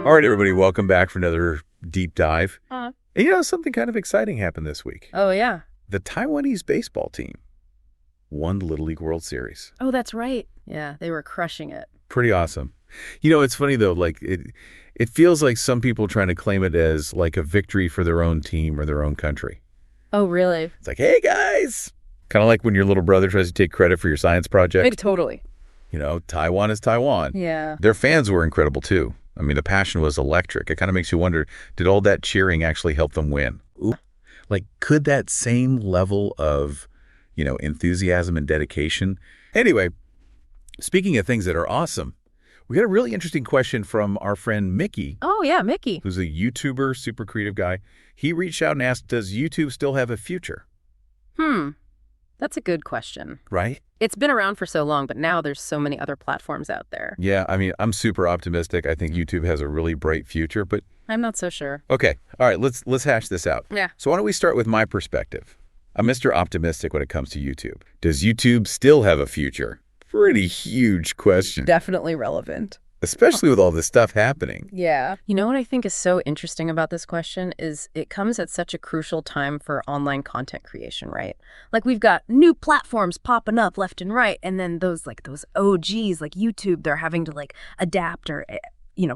All right, everybody, welcome back for another deep dive. And something kind of exciting happened this week. Oh, yeah. The Taiwanese baseball team won the Little League World Series. Oh, that's right. Yeah, they were crushing it. Pretty awesome. It's funny, though, like it feels like some people trying to claim it as like a victory for their own team or their own country. Oh, really? It's like, hey, guys. Kind of like when your little brother tries to take credit for your science project. Totally. Taiwan is Taiwan. Yeah. Their fans were incredible, too. I mean, the passion was electric. It kind of makes you wonder, did all that cheering actually help them win? Ooh. Like, could that same level of, enthusiasm and dedication? Anyway, speaking of things that are awesome, we got a really interesting question from our friend Micky. Oh, yeah, Micky. Who's a YouTuber, super creative guy. He reached out and asked, does YouTube still have a future? That's a good question. Right? It's been around for so long, but now there's so many other platforms out there. Yeah, I mean, I'm super optimistic. I think YouTube has a really bright future, but... I'm not so sure. Okay. All right, let's hash this out. Yeah. So why don't we start with my perspective? I'm Mr. Optimistic when it comes to YouTube. Does YouTube still have a future? Pretty huge question. Definitely relevant. Especially with all this stuff happening. Yeah. You know what I think is so interesting about this question is it comes at such a crucial time for online content creation, right? Like we've got new platforms popping up left and right, and then those OGs like YouTube, they're having to adapt or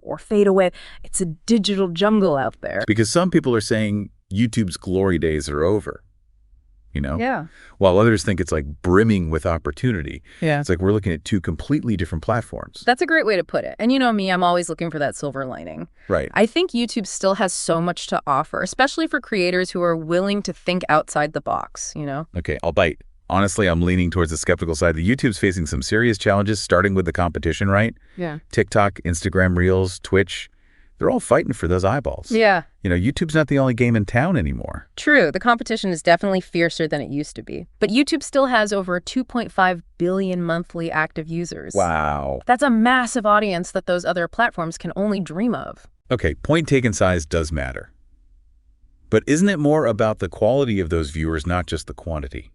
or fade away. It's a digital jungle out there. Because some people are saying YouTube's glory days are over. Yeah. While others think it's like brimming with opportunity. Yeah. It's like we're looking at two completely different platforms. That's a great way to put it. And you know me, I'm always looking for that silver lining. Right. I think YouTube still has so much to offer, especially for creators who are willing to think outside the box, Okay, I'll bite. Honestly, I'm leaning towards the skeptical side. The YouTube's facing some serious challenges, starting with the competition, right? Yeah. TikTok, Instagram Reels, Twitch, they're all fighting for those eyeballs. Yeah. YouTube's not the only game in town anymore. True. The competition is definitely fiercer than it used to be. But YouTube still has over 2.5 billion monthly active users. Wow. That's a massive audience that those other platforms can only dream of. Okay, point taken, size does matter. But isn't it more about the quality of those viewers, not just the quantity?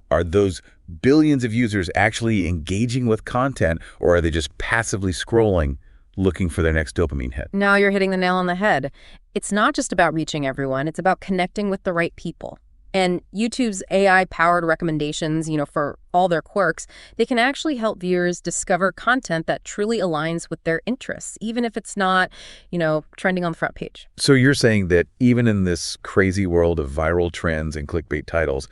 Are those billions of users actually engaging with content, or are they just passively scrolling, looking for their next dopamine hit? Now you're hitting the nail on the head. It's not just about reaching everyone. It's about connecting with the right people. And YouTube's AI-powered recommendations, for all their quirks, they can actually help viewers discover content that truly aligns with their interests, even if it's not, trending on the front page. So you're saying that even in this crazy world of viral trends and clickbait titles,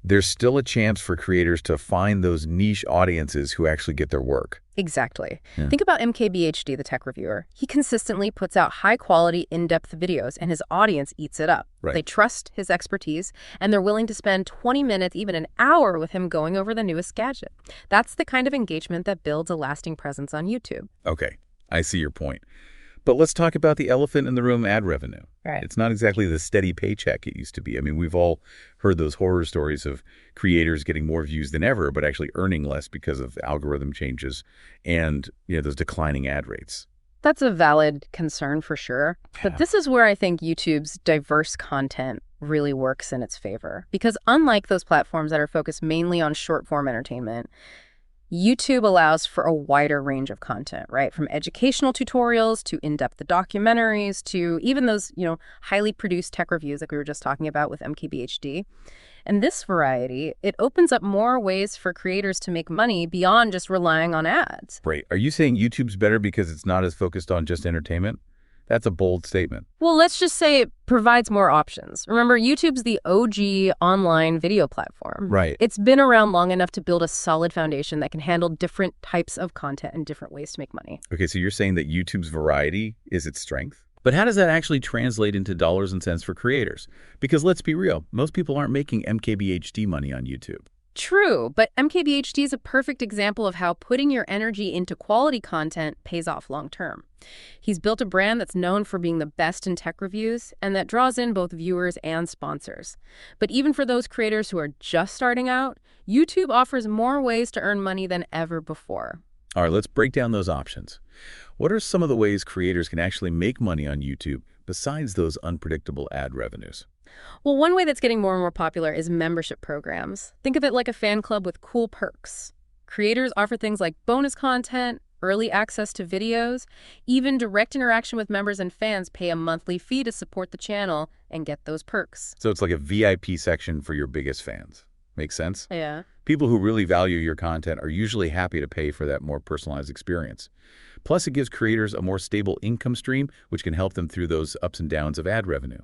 there's still a chance for creators to find those niche audiences who actually get their work. Exactly. Yeah. Think about MKBHD, the tech reviewer. He consistently puts out high-quality, in-depth videos, and his audience eats it up. Right. They trust his expertise, and they're willing to spend 20 minutes, even an hour, with him going over the newest gadget. That's the kind of engagement that builds a lasting presence on YouTube. Okay, I see your point. But let's talk about the elephant in the room, ad revenue. Right. It's not exactly the steady paycheck it used to be. I mean, we've all heard those horror stories of creators getting more views than ever, but actually earning less because of algorithm changes and, those declining ad rates. That's a valid concern for sure. But this is where I think YouTube's diverse content really works in its favor. Because unlike those platforms that are focused mainly on short-form entertainment, YouTube allows for a wider range of content, right? From educational tutorials to in-depth documentaries to even those, highly produced tech reviews like we were just talking about with MKBHD. And this variety, it opens up more ways for creators to make money beyond just relying on ads. Right. Are you saying YouTube's better because it's not as focused on just entertainment? That's a bold statement. Well, let's just say it provides more options. Remember, YouTube's the OG online video platform. Right. It's been around long enough to build a solid foundation that can handle different types of content and different ways to make money. Okay, so you're saying that YouTube's variety is its strength? But how does that actually translate into dollars and cents for creators? Because let's be real, most people aren't making MKBHD money on YouTube. True, but MKBHD is a perfect example of how putting your energy into quality content pays off long term. He's built a brand that's known for being the best in tech reviews and that draws in both viewers and sponsors. But even for those creators who are just starting out, YouTube offers more ways to earn money than ever before. All right, let's break down those options. What are some of the ways creators can actually make money on YouTube besides those unpredictable ad revenues? Well, one way that's getting more and more popular is membership programs. Think of it like a fan club with cool perks. Creators offer things like bonus content, early access to videos, even direct interaction with members and fans. Pay a monthly fee to support the channel and get those perks. So it's like a VIP section for your biggest fans. Makes sense? Yeah. People who really value your content are usually happy to pay for that more personalized experience. Plus, it gives creators a more stable income stream, which can help them through those ups and downs of ad revenue.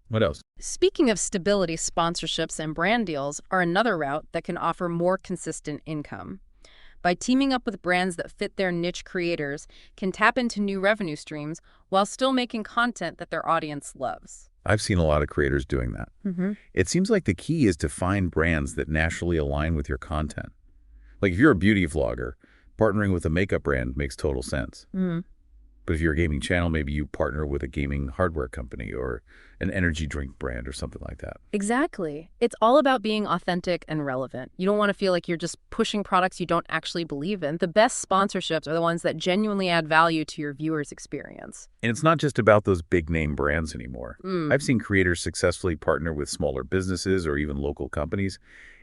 What else? Speaking of stability, sponsorships and brand deals are another route that can offer more consistent income. By teaming up with brands that fit their niche, creators can tap into new revenue streams while still making content that their audience loves. I've seen a lot of creators doing that. It seems like the key is to find brands that naturally align with your content. Like if you're a beauty vlogger, partnering with a makeup brand makes total sense. But if you're a gaming channel, maybe you partner with a gaming hardware company or an energy drink brand or something like that. Exactly. It's all about being authentic and relevant. You don't want to feel like you're just pushing products you don't actually believe in. The best sponsorships are the ones that genuinely add value to your viewers' experience. And it's not just about those big name brands anymore. I've seen creators successfully partner with smaller businesses or even local companies.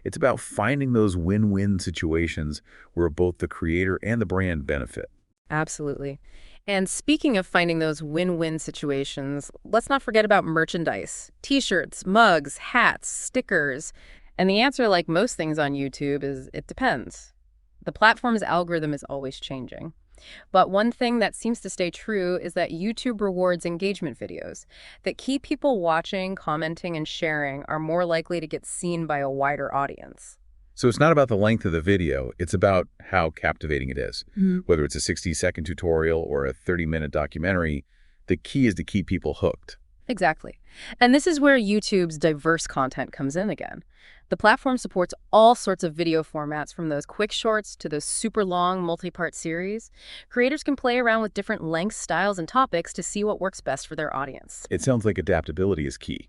It's about finding those win-win situations where both the creator and the brand benefit. Absolutely. And speaking of finding those win-win situations, let's not forget about merchandise. T-shirts, mugs, hats, stickers. And the answer, like most things on YouTube, is it depends. The platform's algorithm is always changing. But one thing that seems to stay true is that YouTube rewards engagement videos that keep people watching, commenting, and sharing are more likely to get seen by a wider audience. So it's not about the length of the video, it's about how captivating it is. Whether it's a 60-second tutorial or a 30-minute documentary, the key is to keep people hooked. Exactly. And this is where YouTube's diverse content comes in again. The platform supports all sorts of video formats, from those quick shorts to those super long multi-part series. Creators can play around with different lengths, styles, and topics to see what works best for their audience. It sounds like adaptability is key.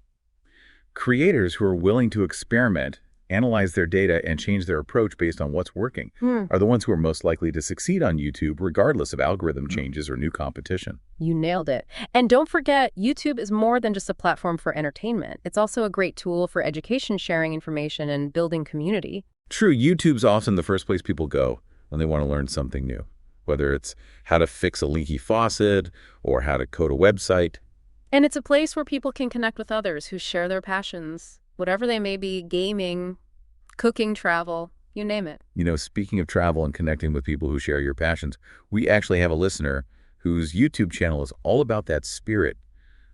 Creators who are willing to experiment, analyze their data, and change their approach based on what's working are the ones who are most likely to succeed on YouTube, regardless of algorithm changes or new competition. You nailed it. And don't forget, YouTube is more than just a platform for entertainment. It's also a great tool for education, sharing information, and building community. True, YouTube's often the first place people go when they want to learn something new, whether it's how to fix a leaky faucet or how to code a website. And it's a place where people can connect with others who share their passions, whatever they may be: gaming, cooking, travel, you name it. You know, speaking of travel and connecting with people who share your passions, we actually have a listener whose YouTube channel is all about that spirit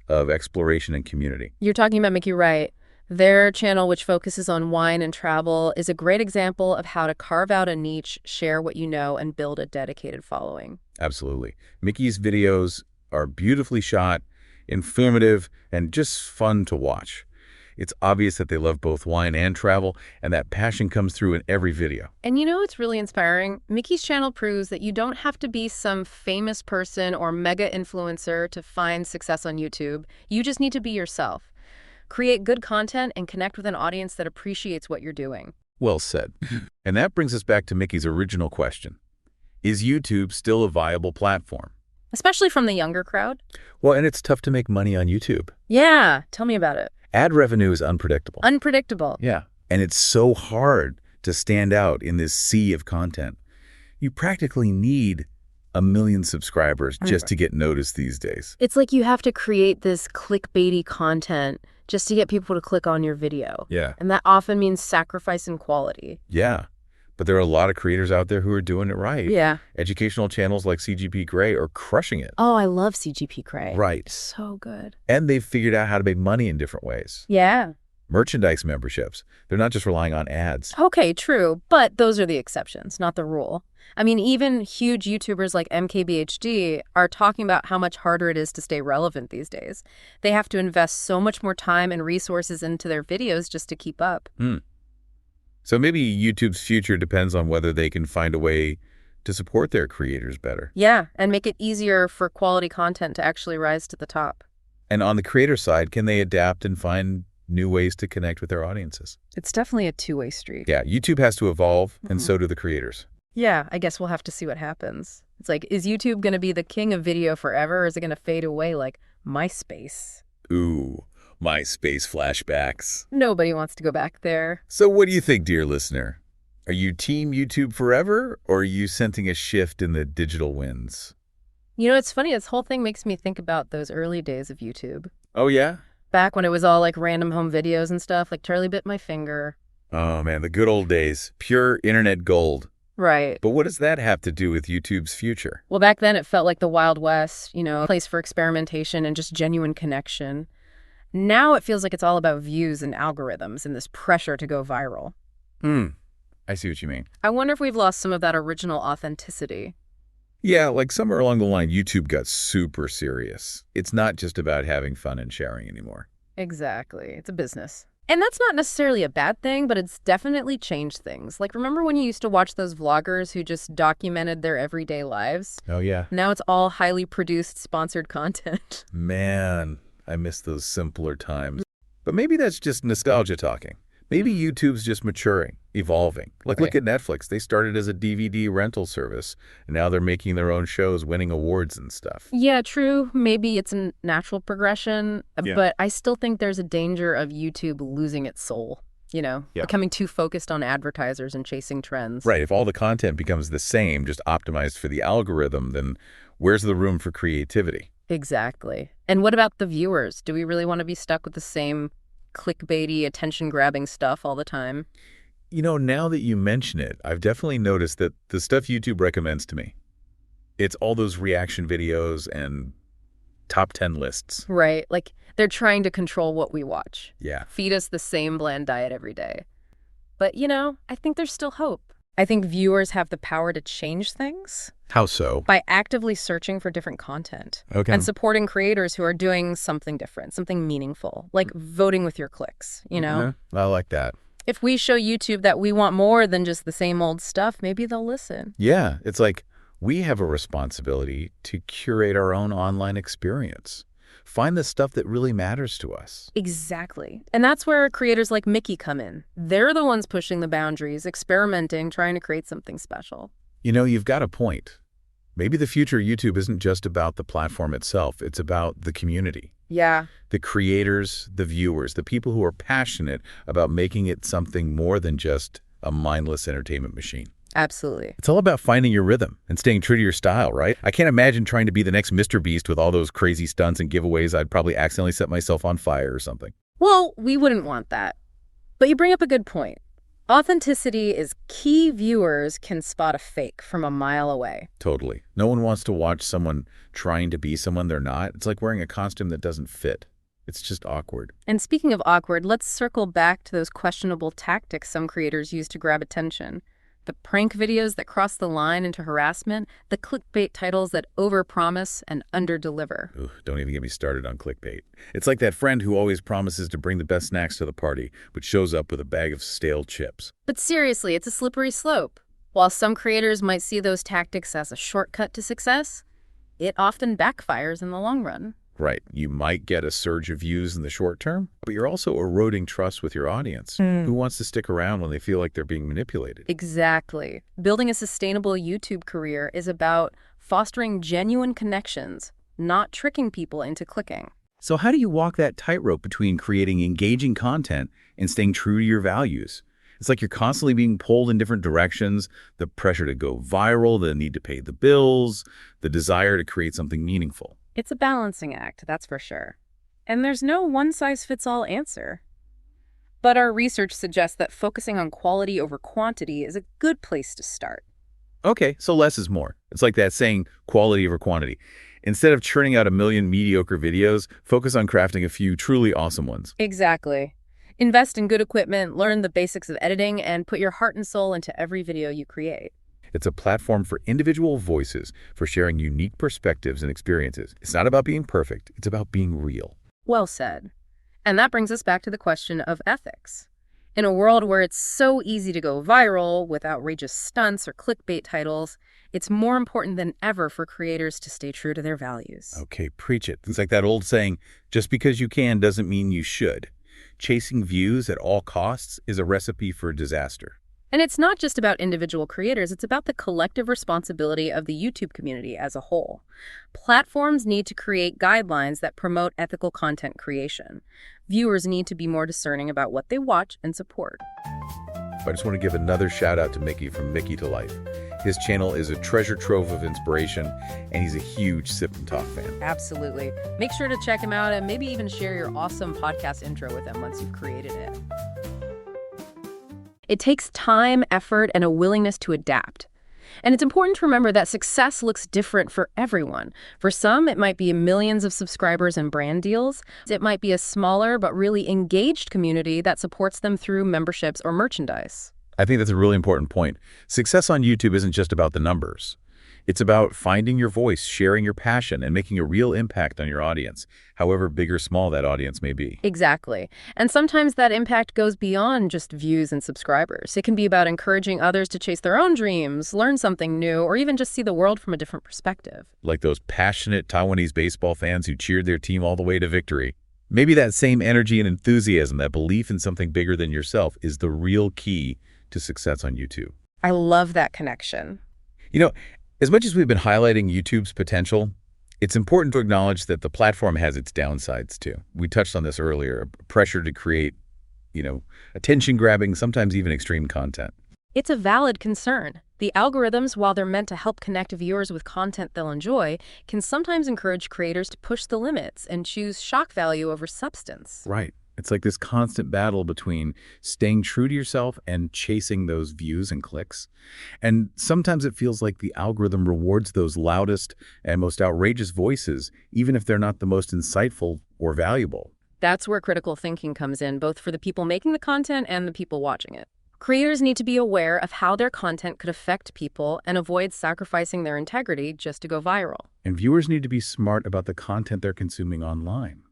of exploration and community. You're talking about Micky, right? Their channel, which focuses on wine and travel, is a great example of how to carve out a niche, share what you know, and build a dedicated following. Absolutely. Micky's videos are beautifully shot, informative, and just fun to watch. It's obvious that they love both wine and travel, and that passion comes through in every video. And you know what's really inspiring? Micky's channel proves that you don't have to be some famous person or mega influencer to find success on YouTube. You just need to be yourself. Create good content and connect with an audience that appreciates what you're doing. Well said. And that brings us back to Micky's original question. Is YouTube still a viable platform? Especially from the younger crowd. Well, and it's tough to make money on YouTube. Yeah, tell me about it. Ad revenue is unpredictable. Unpredictable. Yeah. And it's so hard to stand out in this sea of content. You practically need 1 million subscribers just to get noticed these days. It's like you have to create this clickbaity content just to get people to click on your video. Yeah. And that often means sacrificing quality. Yeah. But there are a lot of creators out there who are doing it right. Yeah. Educational channels like CGP Grey are crushing it. Oh, I love CGP Grey. Right. So good. And they've figured out how to make money in different ways. Yeah. Merchandise memberships. They're not just relying on ads. Okay, true. But those are the exceptions, not the rule. I mean, even huge YouTubers like MKBHD are talking about how much harder it is to stay relevant these days. They have to invest so much more time and resources into their videos just to keep up. So maybe YouTube's future depends on whether they can find a way to support their creators better. Yeah, and make it easier for quality content to actually rise to the top. And on the creator side, can they adapt and find new ways to connect with their audiences? It's definitely a two-way street. Yeah, YouTube has to evolve, and so do the creators. Yeah, I guess we'll have to see what happens. It's like, is YouTube going to be the king of video forever, or is it going to fade away like MySpace? Ooh, MySpace flashbacks. Nobody wants to go back there. So what do you think, dear listener? Are you team YouTube forever, or are you sensing a shift in the digital winds? You know, it's funny. This whole thing makes me think about those early days of YouTube. Oh, yeah? Back when it was all like random home videos and stuff, like Charlie Bit My Finger. Oh, man, the good old days. Pure internet gold. Right. But what does that have to do with YouTube's future? Well, back then it felt like the Wild West, you know, a place for experimentation and just genuine connection. Now it feels like it's all about views and algorithms and this pressure to go viral. I see what you mean. I wonder if we've lost some of that original authenticity. Yeah, like somewhere along the line, YouTube got super serious. It's not just about having fun and sharing anymore. Exactly. It's a business. And that's not necessarily a bad thing, but it's definitely changed things. Like, remember when you used to watch those vloggers who just documented their everyday lives? Oh, yeah. Now it's all highly produced, sponsored content. Man, I miss those simpler times. But maybe that's just nostalgia talking. Maybe YouTube's just maturing, evolving. Like, look at Netflix. They started as a DVD rental service, and now they're making their own shows, winning awards and stuff. Yeah, true. Maybe it's a natural progression, but I still think there's a danger of YouTube losing its soul, you know, becoming too focused on advertisers and chasing trends. Right. If all the content becomes the same, just optimized for the algorithm, then where's the room for creativity? Exactly. And what about the viewers? Do we really want to be stuck with the same clickbaity, attention-grabbing stuff all the time? You know, now that you mention it, I've definitely noticed that the stuff YouTube recommends to me, it's all those reaction videos and top 10 lists. Right. Like, they're trying to control what we watch. Yeah. Feed us the same bland diet every day. But, you know, I think there's still hope. I think viewers have the power to change things. How so? By actively searching for different content. Okay. And supporting creators who are doing something different, something meaningful, like voting with your clicks, you know? I like that. If we show YouTube that we want more than just the same old stuff, maybe they'll listen. Yeah, it's like we have a responsibility to curate our own online experience. Find the stuff that really matters to us. Exactly. And that's where creators like Micky come in. They're the ones pushing the boundaries, experimenting, trying to create something special. You know, you've got a point. Maybe the future of YouTube isn't just about the platform itself. It's about the community. Yeah. The creators, the viewers, the people who are passionate about making it something more than just a mindless entertainment machine. Absolutely. It's all about finding your rhythm and staying true to your style, right? I can't imagine trying to be the next Mr. Beast with all those crazy stunts and giveaways. I'd probably accidentally set myself on fire or something. Well, we wouldn't want that. But you bring up a good point. Authenticity is key. Viewers can spot a fake from a mile away. Totally. No one wants to watch someone trying to be someone they're not. It's like wearing a costume that doesn't fit. It's just awkward. And speaking of awkward, let's circle back to those questionable tactics some creators use to grab attention. The prank videos that cross the line into harassment, the clickbait titles that overpromise and underdeliver. Ooh, don't even get me started on clickbait. It's like that friend who always promises to bring the best snacks to the party, but shows up with a bag of stale chips. But seriously, it's a slippery slope. While some creators might see those tactics as a shortcut to success, it often backfires in the long run. Right. You might get a surge of views in the short term, but you're also eroding trust with your audience. Who wants to stick around when they feel like they're being manipulated? Exactly. Building a sustainable YouTube career is about fostering genuine connections, not tricking people into clicking. So how do you walk that tightrope between creating engaging content and staying true to your values? It's like you're constantly being pulled in different directions, the pressure to go viral, the need to pay the bills, the desire to create something meaningful. It's a balancing act, that's for sure. And there's no one-size-fits-all answer. But our research suggests that focusing on quality over quantity is a good place to start. Okay, so less is more. It's like that saying, quality over quantity. Instead of churning out a million mediocre videos, focus on crafting a few truly awesome ones. Exactly. Invest in good equipment, learn the basics of editing, and put your heart and soul into every video you create. It's a platform for individual voices, for sharing unique perspectives and experiences. It's not about being perfect. It's about being real. Well said. And that brings us back to the question of ethics. In a world where it's so easy to go viral with outrageous stunts or clickbait titles, it's more important than ever for creators to stay true to their values. Okay, preach it. It's like that old saying, just because you can doesn't mean you should. Chasing views at all costs is a recipe for disaster. And it's not just about individual creators, it's about the collective responsibility of the YouTube community as a whole. Platforms need to create guidelines that promote ethical content creation. Viewers need to be more discerning about what they watch and support. I just want to give another shout out to Micky from Mickytolife. His channel is a treasure trove of inspiration, and he's a huge Sip&Talk fan. Absolutely. Make sure to check him out and maybe even share your awesome podcast intro with him once you've created it. It takes time, effort, and a willingness to adapt. And it's important to remember that success looks different for everyone. For some, it might be millions of subscribers and brand deals. It might be a smaller but really engaged community that supports them through memberships or merchandise. I think that's a really important point. Success on YouTube isn't just about the numbers. It's about finding your voice, sharing your passion, and making a real impact on your audience, however big or small that audience may be. Exactly. And sometimes that impact goes beyond just views and subscribers. It can be about encouraging others to chase their own dreams, learn something new, or even just see the world from a different perspective. Like those passionate Taiwanese baseball fans who cheered their team all the way to victory. Maybe that same energy and enthusiasm, that belief in something bigger than yourself, is the real key to success on YouTube. I love that connection. You know, as much as we've been highlighting YouTube's potential, it's important to acknowledge that the platform has its downsides too. We touched on this earlier, pressure to create, attention-grabbing, sometimes even extreme content. It's a valid concern. The algorithms, while they're meant to help connect viewers with content they'll enjoy, can sometimes encourage creators to push the limits and choose shock value over substance. Right. It's like this constant battle between staying true to yourself and chasing those views and clicks. And sometimes it feels like the algorithm rewards those loudest and most outrageous voices, even if they're not the most insightful or valuable. That's where critical thinking comes in, both for the people making the content and the people watching it. Creators need to be aware of how their content could affect people and avoid sacrificing their integrity just to go viral. And viewers need to be smart about the content they're consuming online.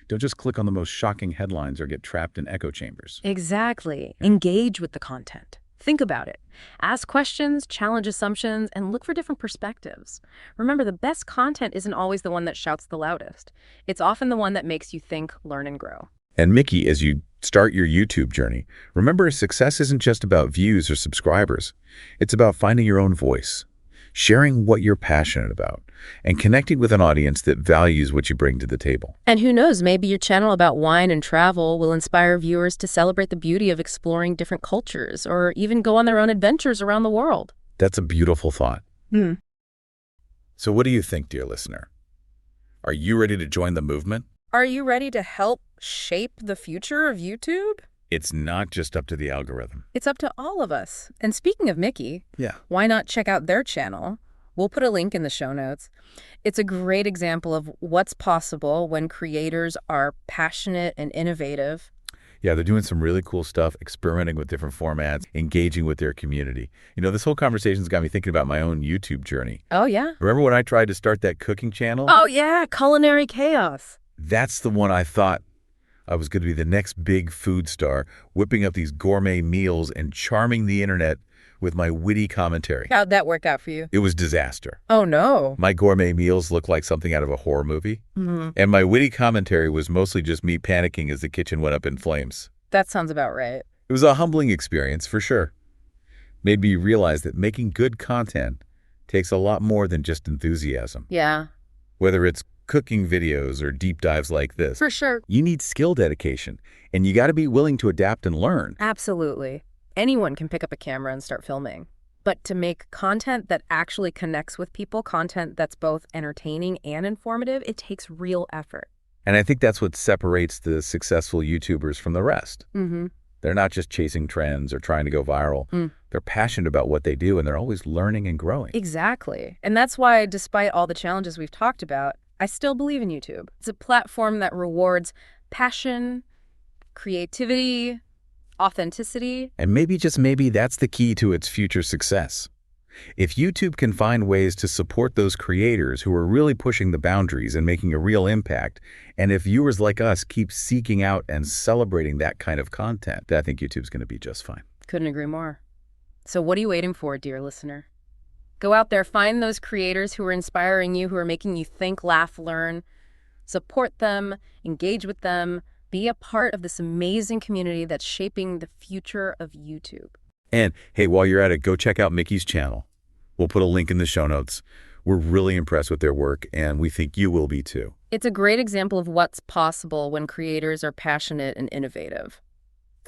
Don't just click on the most shocking headlines or get trapped in echo chambers. Exactly. Engage with the content. Think about it. Ask questions, challenge assumptions, and look for different perspectives. Remember, the best content isn't always the one that shouts the loudest. It's often the one that makes you think, learn, and grow. And Micky, as you start your YouTube journey, remember success isn't just about views or subscribers. It's about finding your own voice, sharing what you're passionate about, and connecting with an audience that values what you bring to the table. And who knows, maybe your channel about wine and travel will inspire viewers to celebrate the beauty of exploring different cultures or even go on their own adventures around the world. That's a beautiful thought. So what do you think, dear listener? Are you ready to join the movement? Are you ready to help shape the future of YouTube? It's not just up to the algorithm. It's up to all of us. And speaking of Micky, why not check out their channel? We'll put a link in the show notes. It's a great example of what's possible when creators are passionate and innovative. Yeah, they're doing some really cool stuff, experimenting with different formats, engaging with their community. This whole conversation's got me thinking about my own YouTube journey. Oh, yeah? Remember when I tried to start that cooking channel? Oh, yeah, Culinary Chaos. That's the one I thought I was going to be the next big food star, whipping up these gourmet meals and charming the internet with my witty commentary. How'd that work out for you? It was disaster. Oh, no. My gourmet meals looked like something out of a horror movie. And my witty commentary was mostly just me panicking as the kitchen went up in flames. That sounds about right. It was a humbling experience, for sure. Made me realize that making good content takes a lot more than just enthusiasm. Yeah. Whether it's cooking videos or deep dives like this. For sure. You need skill dedication, and you got to be willing to adapt and learn. Absolutely. Anyone can pick up a camera and start filming. But to make content that actually connects with people, content that's both entertaining and informative, it takes real effort. And I think that's what separates the successful YouTubers from the rest. They're not just chasing trends or trying to go viral. They're passionate about what they do, and they're always learning and growing. Exactly. And that's why, despite all the challenges we've talked about, I still believe in YouTube. It's a platform that rewards passion, creativity, authenticity. And maybe, just maybe, that's the key to its future success. If YouTube can find ways to support those creators who are really pushing the boundaries and making a real impact, and if viewers like us keep seeking out and celebrating that kind of content, I think YouTube's going to be just fine. Couldn't agree more. So what are you waiting for, dear listener? Go out there, find those creators who are inspiring you, who are making you think, laugh, learn. Support them, engage with them, be a part of this amazing community that's shaping the future of YouTube. And hey, while you're at it, go check out Micky's channel. We'll put a link in the show notes. We're really impressed with their work, and we think you will be too. It's a great example of what's possible when creators are passionate and innovative.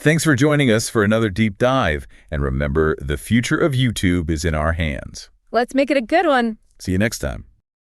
Thanks for joining us for another deep dive. And remember, the future of YouTube is in our hands. Let's make it a good one. See you next time.